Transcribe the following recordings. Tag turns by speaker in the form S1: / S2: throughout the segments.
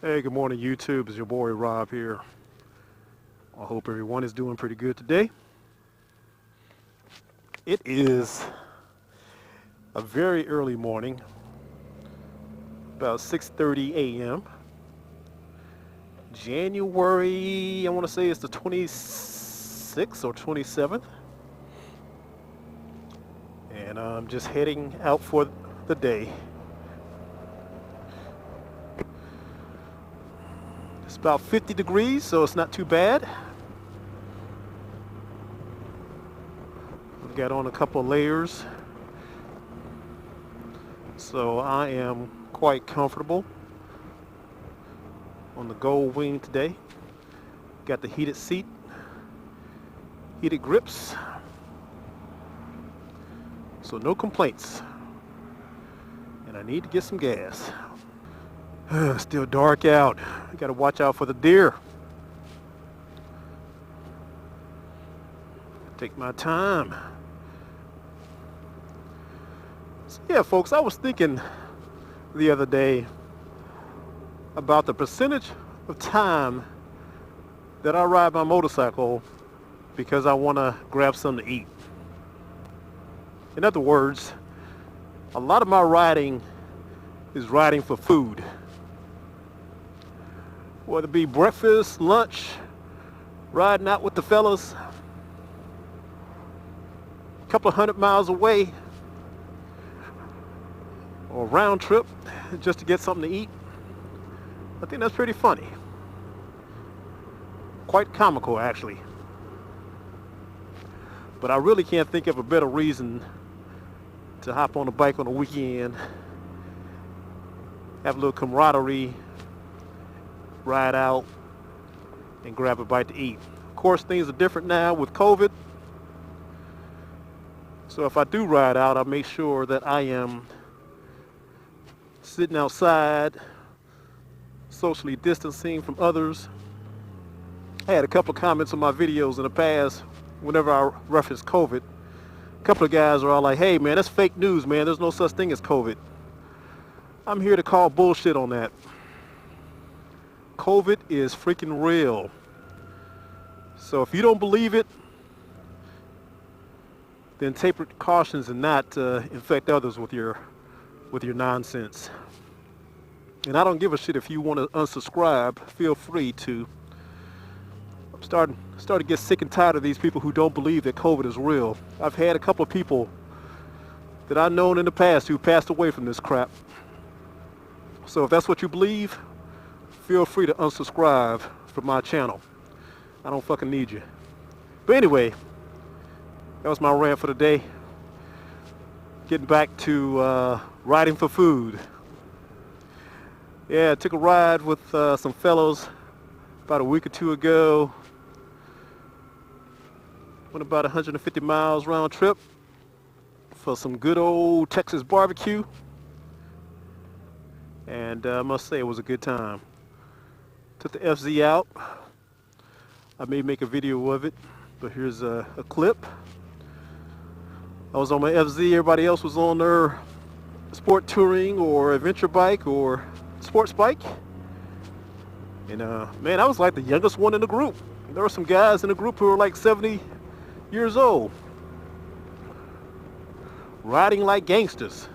S1: Hey, good morning, YouTube. It's your boy Rob here. I hope everyone is doing pretty good today. It is a very early morning, about 6:30 a.m. January, I want to say it's the 26th or 27th. And I'm just heading out for the day. It's about 50 degrees, so it's not too bad. I've got on a couple of layers, so I am quite comfortable on the gold wing today. Got the heated seat, heated grips, so no complaints. And I need to get some gas. Still dark out. I gotta watch out for the deer. Take my time. So yeah, folks, I was thinking the other day about the percentage of time that I ride my motorcycle because I want to grab something to eat. In other words, a lot of my riding is riding for food. Whether it be breakfast, lunch, riding out with the fellas, a couple of 100 miles away, or a round trip just to get something to eat. I think that's pretty funny. Quite comical, actually. But I really can't think of a better reason to hop on a bike on the weekend, have a little camaraderie, ride out, and grab a bite to eat. Of course, things are different now with COVID. So if I do ride out, I make sure that I am sitting outside, socially distancing from others. I had a couple of comments on my videos in the past whenever I reference COVID. A couple of guys are all like, hey man, that's fake news, man. There's no such thing as COVID. I'm here to call bullshit on that. COVID is freaking real. So if you don't believe it, then take precautions and not infect others with your nonsense. And I don't give a shit if you want to unsubscribe. Feel free to. I'm starting to get sick and tired of these people who don't believe that COVID is real. I've had a couple of people that I've known in the past who passed away from this crap. So if that's what you believe, feel free to unsubscribe from my channel. I don't fucking need you. But anyway, that was my rant for the day. Getting back to riding for food. Yeah, I took a ride with some fellows about a week or two ago. Went about 150 miles round trip for some good old Texas barbecue. And I must say it was a good time. Took the FZ out. I may make a video of it, but here's a clip. I was on my FZ, everybody else was on their sport touring or adventure bike or sports bike. And man, I was like the youngest one in the group. There were some guys in the group who were like 70 years old, riding like gangsters.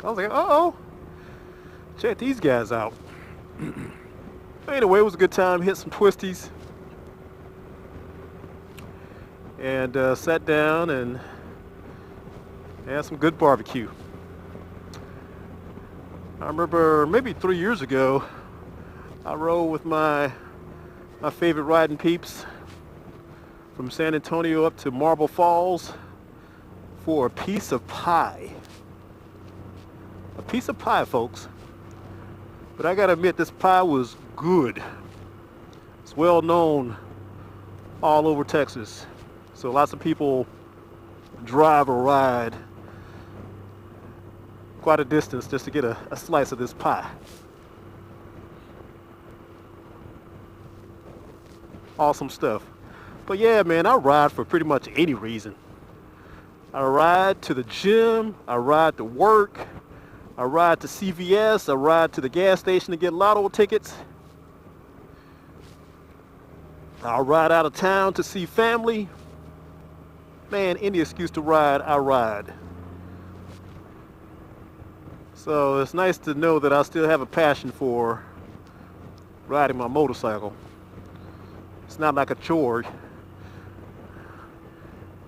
S1: I was like, uh-oh, check these guys out. Anyway, it was a good time. Hit some twisties and sat down and had some good barbecue. I remember maybe 3 years ago, I rode with my favorite riding peeps from San Antonio up to Marble Falls for a piece of pie. A piece of pie, folks. But I gotta admit, this pie was good. It's well known all over Texas. So lots of people drive or ride quite a distance just to get a slice of this pie. Awesome stuff. But yeah, man, I ride for pretty much any reason. I ride to the gym, I ride to work, I ride to CVS, I ride to the gas station to get lotto tickets. I'll ride out of town to see family. Man, any excuse to ride, I ride. So it's nice to know that I still have a passion for riding my motorcycle. It's not like a chore.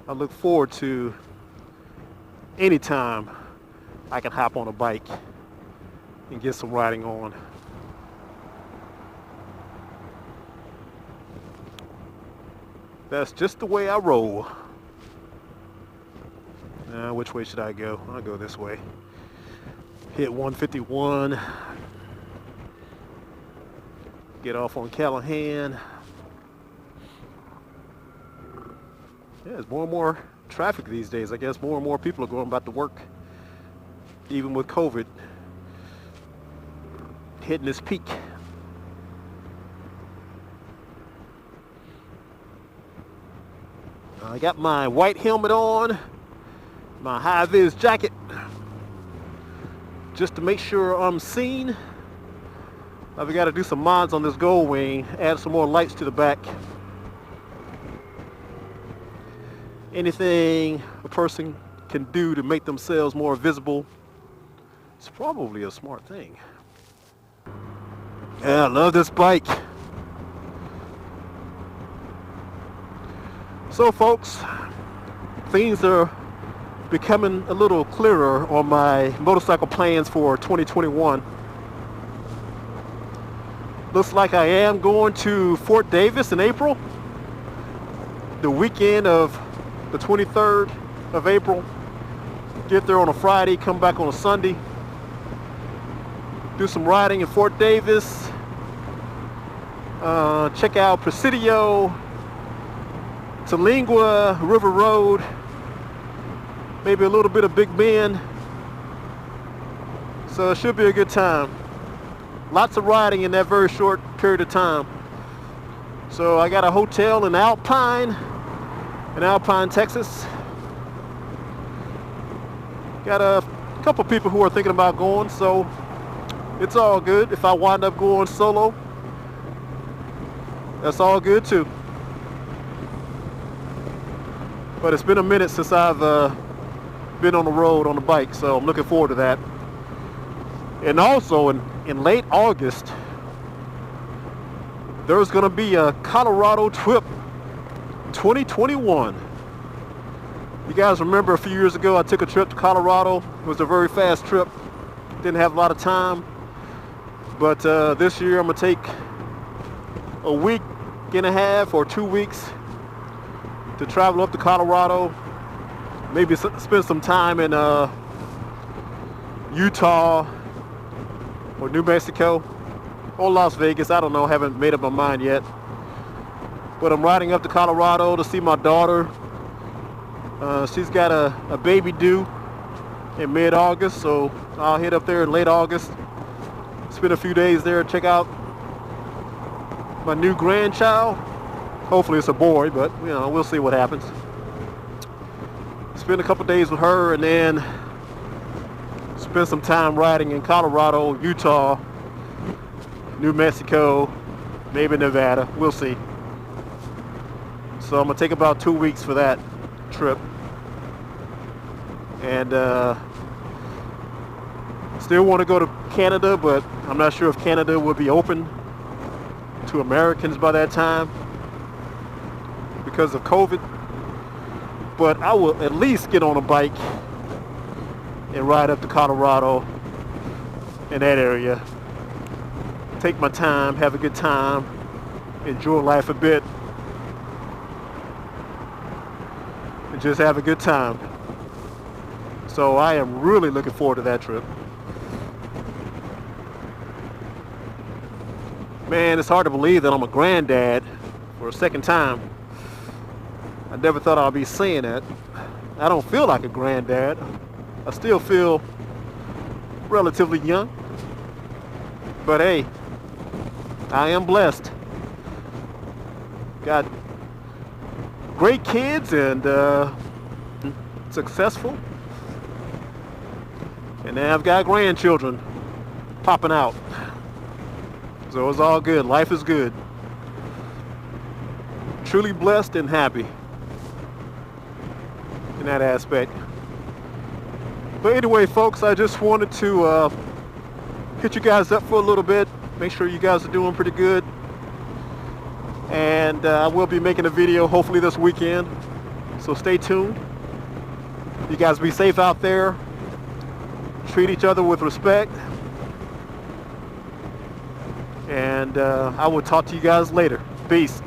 S1: I look forward to any time I can hop on a bike and get some riding on. That's just the way I roll. Which way should I go? I'll go this way. Hit 151. Get off on Callahan. Yeah, there's more and more traffic these days. I guess more and more people are going about to work, even with COVID hitting its peak. I got my white helmet on, my high-vis jacket, just to make sure I'm seen. I've got to do some mods on this gold wing, add some more lights to the back. Anything a person can do to make themselves more visible, it's probably a smart thing. Yeah, I love this bike. So folks, things are becoming a little clearer on my motorcycle plans for 2021. Looks like I am going to Fort Davis in April, the weekend of the 23rd of April. Get there on a Friday, come back on a Sunday. Do some riding in Fort Davis. Check out Presidio, Talingua, River Road, maybe a little bit of Big Bend. So it should be a good time. Lots of riding in that very short period of time. So I got a hotel in Alpine, Texas. Got a couple people who are thinking about going, so it's all good. If I wind up going solo, that's all good too. But it's been a minute since I've been on the road on the bike, so I'm looking forward to that. And also in late August, there's going to be a Colorado trip 2021. You guys remember a few years ago I took a trip to Colorado. It was a very fast trip. Didn't have a lot of time. But this year I'm going to take a week and a half or 2 weeks to travel up to Colorado, maybe spend some time in Utah or New Mexico or Las Vegas. I don't know, haven't made up my mind yet. But I'm riding up to Colorado to see my daughter. She's got a baby due in mid-August, so I'll head up there in late August, spend a few days there, check out my new grandchild. Hopefully it's a boy, but you know, we'll see what happens. Spend a couple days with her and then spend some time riding in Colorado, Utah, New Mexico, maybe Nevada. We'll see. So I'm gonna take about 2 weeks for that trip. And still want to go to Canada, but I'm not sure if Canada will be open to Americans by that time because of COVID. But I will at least get on a bike and ride up to Colorado in that area. Take my time, have a good time, enjoy life a bit, and just have a good time. So I am really looking forward to that trip. Man, it's hard to believe that I'm a granddad for a second time. I never thought I'd be saying that. I don't feel like a granddad. I still feel relatively young. But hey, I am blessed. Got great kids and successful. And And now I've got grandchildren popping out. So it's all good. Life is good. Truly blessed and happy in that aspect. But anyway, folks, I just wanted to hit you guys up for a little bit. Make sure you guys are doing pretty good. And I will be making a video hopefully this weekend. So stay tuned. You guys be safe out there. Treat each other with respect. And I will talk to you guys later. Peace.